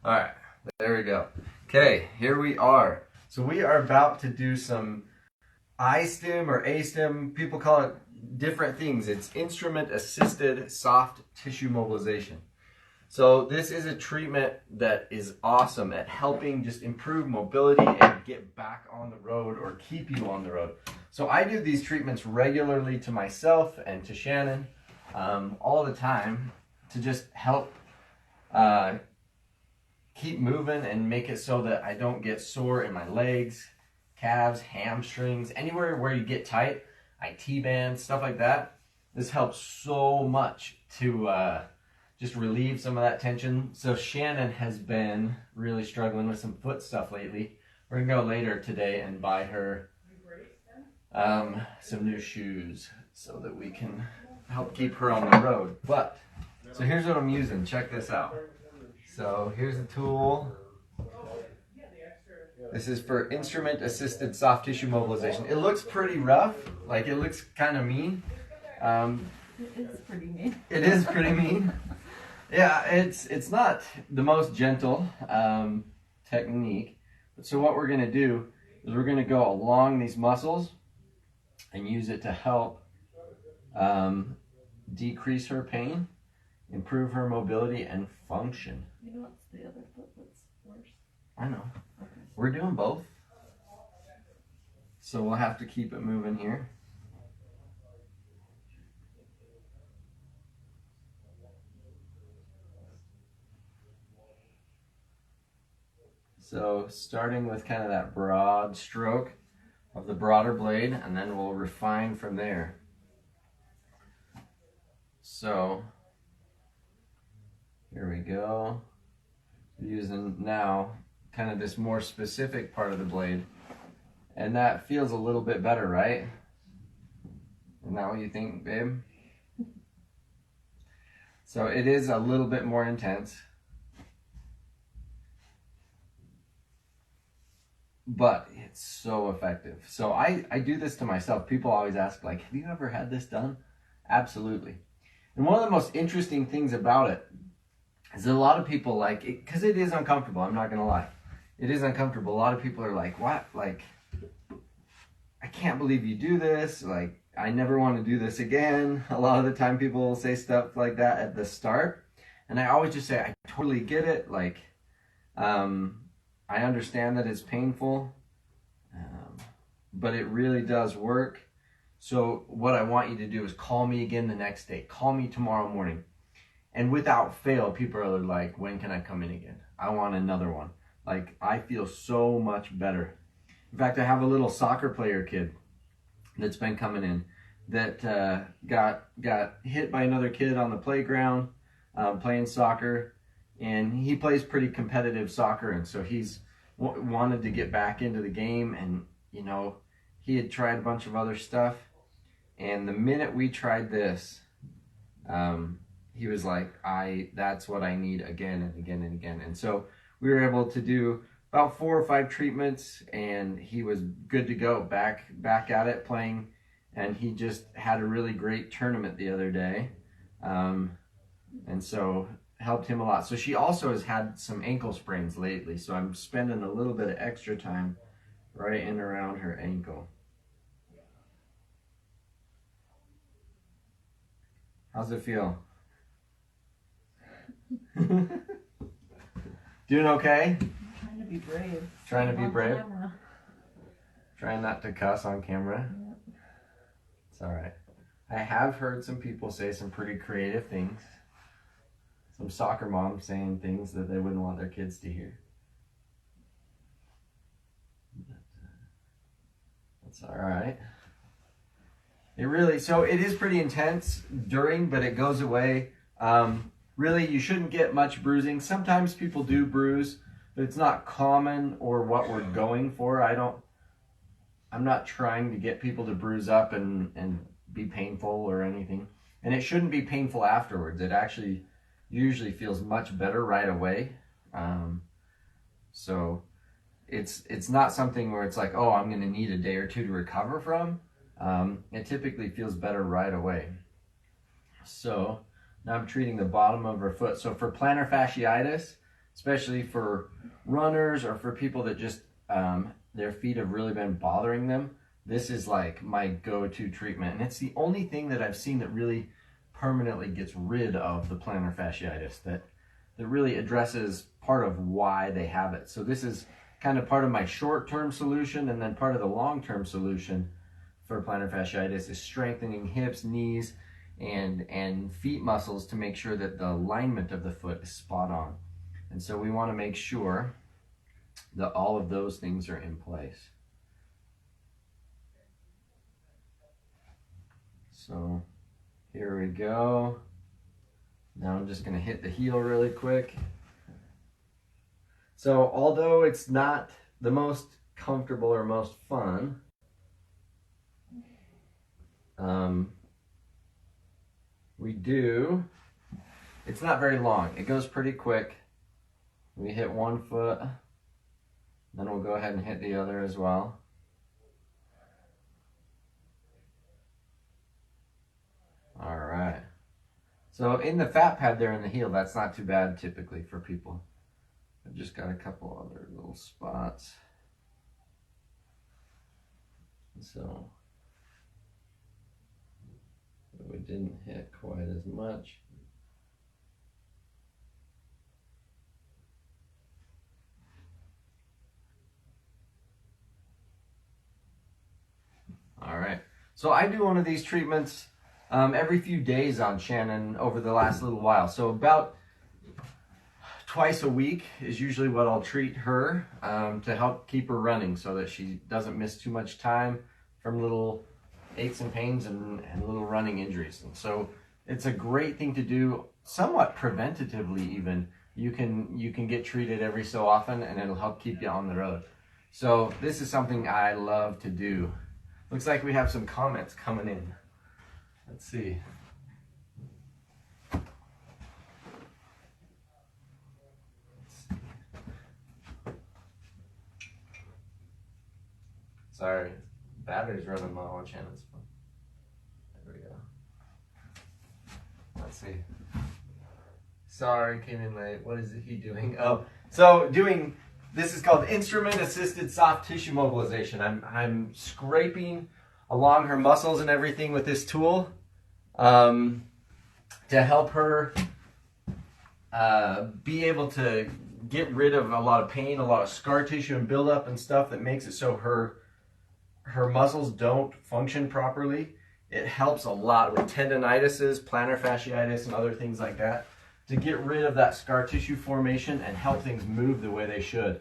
All right, there we go. Okay, here we are. So we are about to do some IASTM or ASTM. People call it different things. It's instrument-assisted soft tissue mobilization. So this is a treatment that is awesome at helping just improve mobility and get back on the road or keep you on the road. So I do these treatments regularly to myself and to Shannon all the time to just help keep moving and make it so that I don't get sore in my legs, calves, hamstrings, anywhere where you get tight, IT bands, stuff like that. This helps so much to just relieve some of that tension. So Shannon has been really struggling with some foot stuff lately. We're gonna go later today and buy her some new shoes so that we can help keep her on the road. But, so here's what I'm using, check this out. So here's the tool. This is for instrument-assisted soft tissue mobilization. It looks pretty rough, like it looks kind of mean. It is pretty mean. It is pretty mean. Yeah, it's not the most gentle technique. So what we're gonna do is we're gonna go along these muscles and use it to help decrease her pain, improve her mobility and function. You know what's the other foot that's worse? I know. Okay. We're doing both. So we'll have to keep it moving here. So starting with kind of that broad stroke of the broader blade, and then we'll refine from there. So here we go. Using now kind of this more specific part of the blade, and that feels a little bit better, right? Isn't that what you think, babe? So it is a little bit more intense, but it's so effective. So I do this to myself. People always ask, like, have you ever had this done? Absolutely. And one of the most interesting things about it is that a lot of people like it, because it is uncomfortable. I'm not gonna lie, it is uncomfortable. A lot of people are like, what? Like, I can't believe you do this. Like, I never want to do this again. A lot of the time people will say stuff like that at the start. And I always just say, I totally get it. Like, I understand that it's painful, but it really does work. So what I want you to do is call me again the next day. Call me tomorrow morning. And without fail, people are like, when can I come in again? I want another one. Like, I feel so much better. In fact, I have a little soccer player kid that's been coming in that got hit by another kid on the playground playing soccer. And he plays pretty competitive soccer, and so he's wanted to get back into the game. And, you know, he had tried a bunch of other stuff. And the minute we tried this, he was like, that's what I need again and again and again. And so we were able to do about 4 or 5 treatments, and he was good to go, back at it playing. And he just had a really great tournament the other day. And so helped him a lot. So she also has had some ankle sprains lately. So I'm spending a little bit of extra time right in around her ankle. How's it feel? Doing okay? Trying to be brave. Trying to be brave? Camera. Trying not to cuss on camera? Yep. It's alright. I have heard some people say some pretty creative things. Some soccer moms saying things that they wouldn't want their kids to hear. But, that's alright. So it is pretty intense during, but it goes away. Really, you shouldn't get much bruising. Sometimes people do bruise, but it's not common or what we're going for. I'm not trying to get people to bruise up and be painful or anything. And it shouldn't be painful afterwards. It actually usually feels much better right away. So it's not something where it's like, oh, I'm going to need a day or two to recover from. It typically feels better right away. So now I'm treating the bottom of her foot. So for plantar fasciitis, especially for runners or for people that just their feet have really been bothering them. This is like my go-to treatment, and it's the only thing that I've seen that really permanently gets rid of the plantar fasciitis, that really addresses part of why they have it. So this is kind of part of my short-term solution, and then part of the long-term solution for plantar fasciitis is strengthening hips, knees, and feet muscles to make sure that the alignment of the foot is spot on. And so we want to make sure that all of those things are in place. So here we go. Now I'm just going to hit the heel really quick. So although it's not the most comfortable or most fun, it's not very long. It goes pretty quick. We hit one foot, then we'll go ahead and hit the other as well. All right. So in the fat pad there in the heel, that's not too bad typically for people. I've just got a couple other little spots. So we didn't hit quite as much. All right. So I do one of these treatments every few days on Shannon over the last little while. So about twice a week is usually what I'll treat her to help keep her running so that she doesn't miss too much time from little aches and pains and little running injuries. And so it's a great thing to do somewhat preventatively even. You can get treated every so often and it'll help keep you on the road. So this is something I love to do. Looks like we have some comments coming in. Let's see. Sorry, battery's running low on Shannon's phone. There we go. Let's see. Sorry, came in late. What is he doing? Oh, so this is called instrument-assisted soft tissue mobilization. I'm scraping along her muscles and everything with this tool to help her be able to get rid of a lot of pain, a lot of scar tissue and buildup and stuff that makes it so her muscles don't function properly. It helps a lot with tendinitises, plantar fasciitis, and other things like that to get rid of that scar tissue formation and help things move the way they should.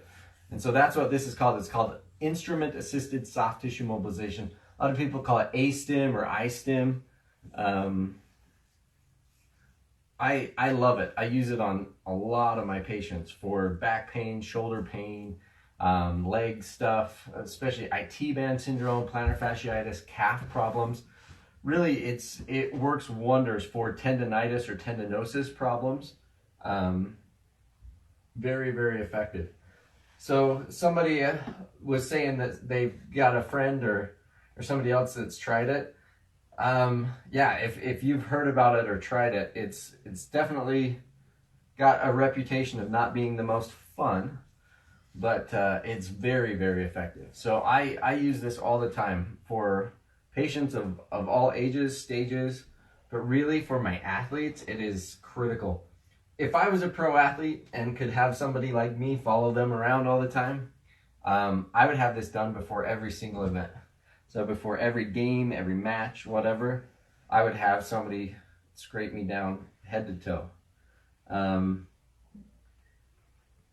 And so that's what this is called. It's called instrument-assisted soft tissue mobilization. A lot of people call it IASTM or IASTM. I love it. I use it on a lot of my patients for back pain, shoulder pain, leg stuff, especially IT band syndrome, plantar fasciitis, calf problems. Really, it works wonders for tendinitis or tendinosis problems. Very, very effective. So somebody was saying that they've got a friend or somebody else that's tried it. Yeah, if you've heard about it or tried it, it's definitely got a reputation of not being the most fun, but it's very, very effective. So I use this all the time for patients of all ages, stages, but really for my athletes, it is critical. If I was a pro athlete and could have somebody like me follow them around all the time, I would have this done before every single event. So before every game, every match, whatever, I would have somebody scrape me down head to toe.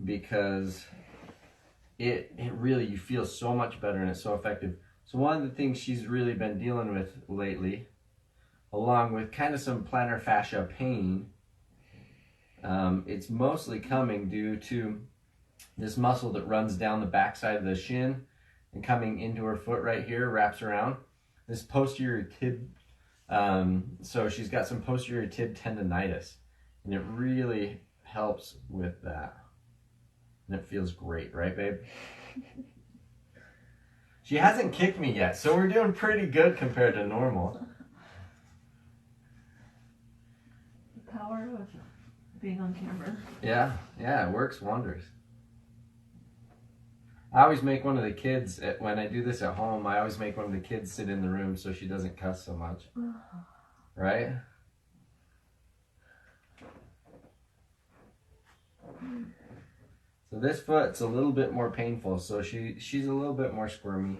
Because it really, you feel so much better and it's so effective. So one of the things she's really been dealing with lately, along with kind of some plantar fascia pain, it's mostly coming due to this muscle that runs down the backside of the shin and coming into her foot right here, wraps around this posterior tib. So she's got some posterior tib tendinitis, and it really helps with that. And it feels great, right, babe? She hasn't kicked me yet, so we're doing pretty good compared to normal. The power of being on camera. Yeah, yeah, it works wonders. I always make one of the kids, when I do this at home, I always make one of the kids sit in the room so she doesn't cuss so much. Right? So this foot's a little bit more painful, so she's a little bit more squirmy.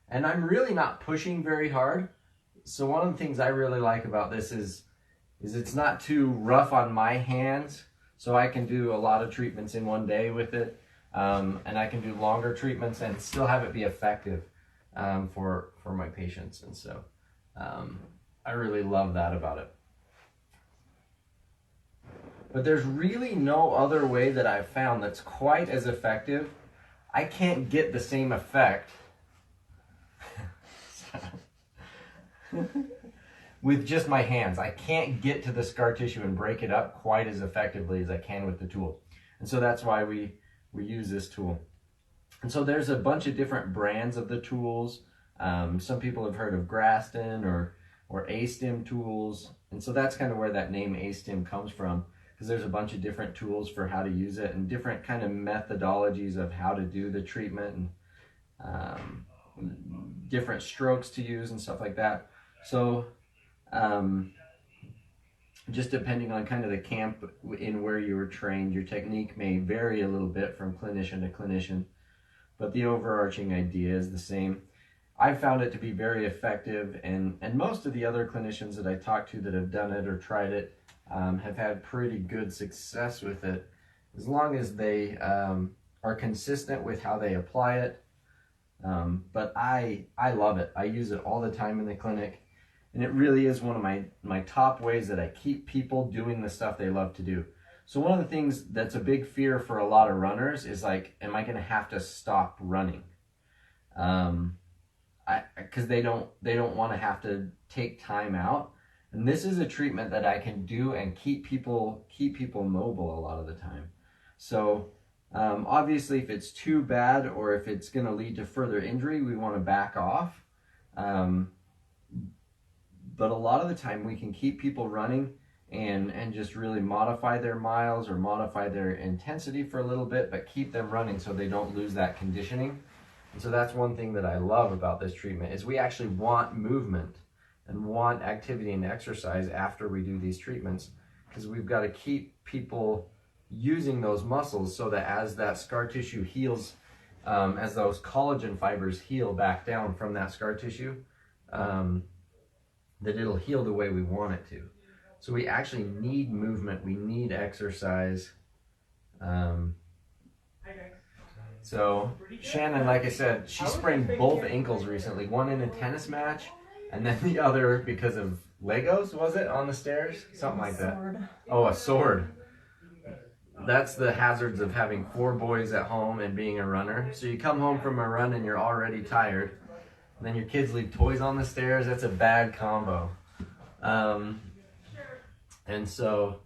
And I'm really not pushing very hard. So one of the things I really like about this is it's not too rough on my hands. So I can do a lot of treatments in one day with it. And I can do longer treatments and still have it be effective for my patients. And so I really love that about it. But there's really no other way that I've found that's quite as effective. I can't get the same effect with just my hands. I can't get to the scar tissue and break it up quite as effectively as I can with the tool. And so that's why we use this tool. And so there's a bunch of different brands of the tools. Some people have heard of Graston or IASTM tools. And so that's kind of where that name IASTM comes from, because there's a bunch of different tools for how to use it and different kind of methodologies of how to do the treatment and different strokes to use and stuff like that. So just depending on kind of the camp in where you were trained, your technique may vary a little bit from clinician to clinician, but the overarching idea is the same. I've found it to be very effective, and most of the other clinicians that I talk to that have done it or tried it have had pretty good success with it, as long as they are consistent with how they apply it. But I love it. I use it all the time in the clinic, and it really is one of my top ways that I keep people doing the stuff they love to do. So one of the things that's a big fear for a lot of runners is like, am I going to have to stop running? Because they don't want to have to take time out. And this is a treatment that I can do and keep people mobile a lot of the time. So obviously, if it's too bad or if it's going to lead to further injury, we want to back off. But a lot of the time, we can keep people running and just really modify their miles or modify their intensity for a little bit, but keep them running so they don't lose that conditioning. And so that's one thing that I love about this treatment is we actually want movement and want activity and exercise after we do these treatments, because we've got to keep people using those muscles so that as that scar tissue heals, as those collagen fibers heal back down from that scar tissue, that it'll heal the way we want it to. So we actually need movement, we need exercise. So Shannon, like I said, she sprained both ankles recently, one in a tennis match and then the other because of Legos, was it, on the stairs? Something like that. Oh, a sword. That's the hazards of having 4 boys at home and being a runner. So you come home from a run and you're already tired, and then your kids leave toys on the stairs. That's a bad combo. And so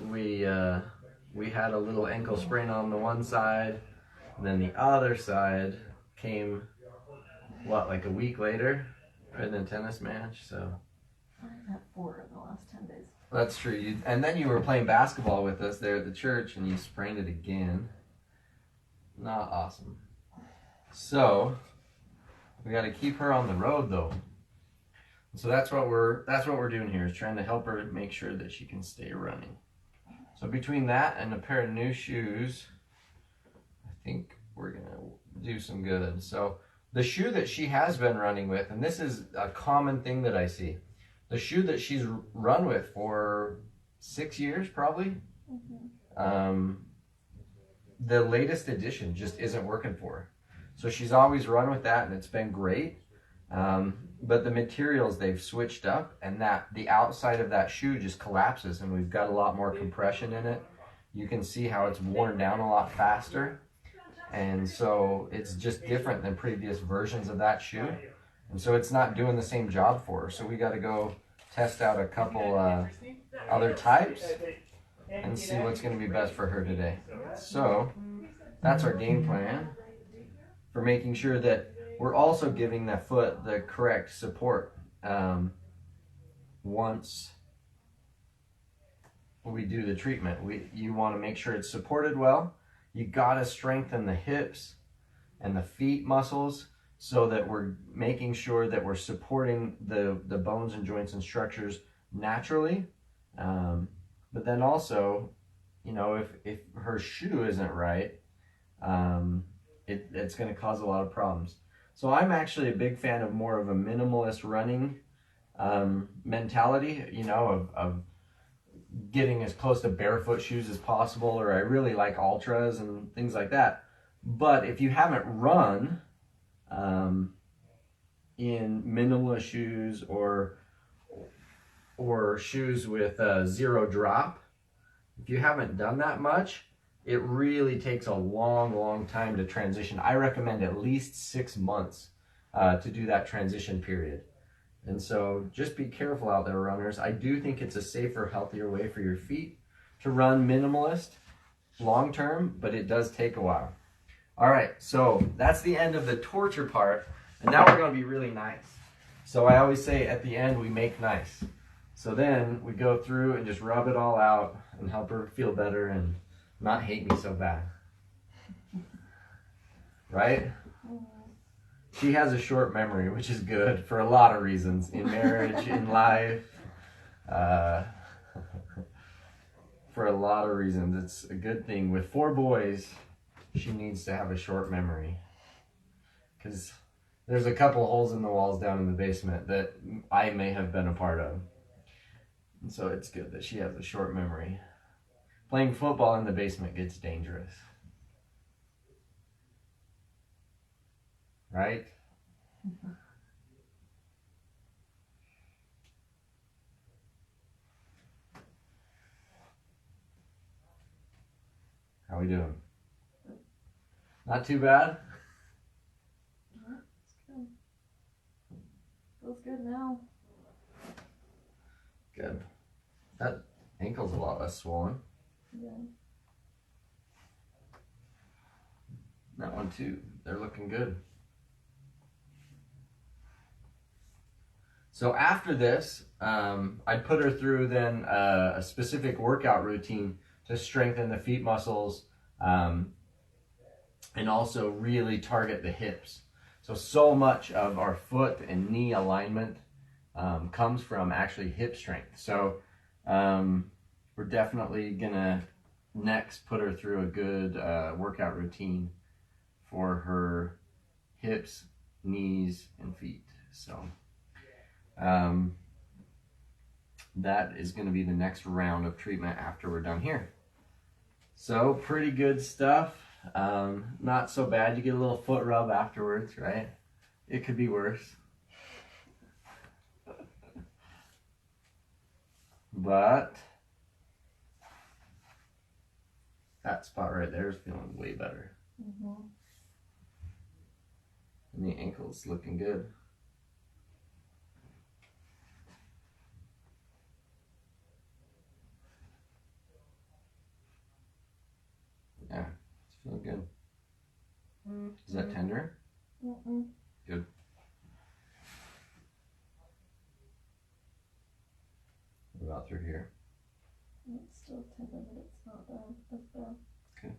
we had a little ankle sprain on the one side, and then the other side came, like a week later in a tennis match. So I've had 4 in the last 10 days. That's true. And then you were playing basketball with us there at the church, and you sprained it again. Not awesome. So we got to keep her on the road, though. So that's what we're doing here, is trying to help her make sure that she can stay running. So between that and a pair of new shoes, I think we're gonna do some good. So the shoe that she has been running with, and this is a common thing that I see, the shoe that she's run with for 6 years probably, the latest edition just isn't working for her. So she's always run with that, and it's been great. But the materials, they've switched up, and that the outside of that shoe just collapses, and we've got a lot more compression in it. You can see how it's worn down a lot faster. And so it's just different than previous versions of that shoe. And so it's not doing the same job for her. So we got to go test out a couple other types and see what's going to be best for her today. So that's our game plan for making sure that we're also giving the foot the correct support once we do the treatment. You want to make sure it's supported well. You got to strengthen the hips and the feet muscles so that we're making sure that we're supporting the bones and joints and structures naturally. But then also, you know, if her shoe isn't right, it's going to cause a lot of problems. So I'm actually a big fan of more of a minimalist running mentality, you know, of getting as close to barefoot shoes as possible, or I really like ultras and things like that. But if you haven't run in minimalist shoes or shoes with zero drop, if you haven't done that much, it really takes a long time to transition. I recommend at least 6 months to do that transition period. And so just be careful out there, runners. I do think it's a safer, healthier way for your feet to run minimalist long term, but it does take a while. All right, so that's the end of the torture part. And now we're going to be really nice. So I always say at the end, we make nice. So then we go through and just rub it all out and help her feel better and not hate me so bad. Right? She has a short memory, which is good for a lot of reasons, in marriage, in life, for a lot of reasons. It's a good thing. With 4 boys, she needs to have a short memory, because there's a couple holes in the walls down in the basement that I may have been a part of. And so it's good that she has a short memory. Playing football in the basement gets dangerous. Right? How we doing? Not too bad? Yeah, it's good. Feels good now. Good. That ankle's a lot less swollen. Yeah. That one too. They're looking good. So after this, I'd put her through then a specific workout routine to strengthen the feet muscles and also really target the hips. So much of our foot and knee alignment comes from actually hip strength. So we're definitely gonna next put her through a good workout routine for her hips, knees, and feet. So that is going to be the next round of treatment after we're done here. So pretty good stuff. Not so bad. You get a little foot rub afterwards, right? It could be worse. But that spot right there is feeling way better. Mm-hmm. And the ankle's looking good. Yeah, it's feeling good. Mm-hmm. Is that tender? Mm-hmm. Good. What about through here? It's still tender, but it's not bad. That's bad. Okay.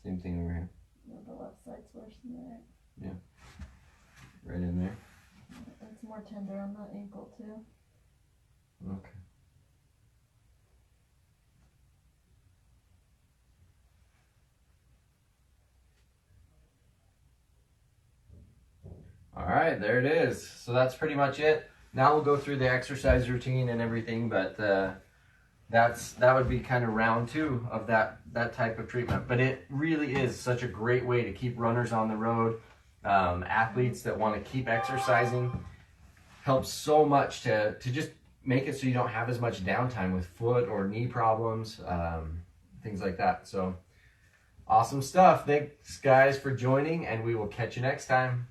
Same thing over here. Yeah, the left side's worse than the right. Yeah. Right in there. It's more tender on that ankle too. Okay. All right, there it is. So that's pretty much it. Now we'll go through the exercise routine and everything, but that would be kind of round 2 of that type of treatment. But it really is such a great way to keep runners on the road, athletes that want to keep exercising. Helps so much to just make it so you don't have as much downtime with foot or knee problems, things like that. So awesome stuff. Thanks guys for joining, and we will catch you next time.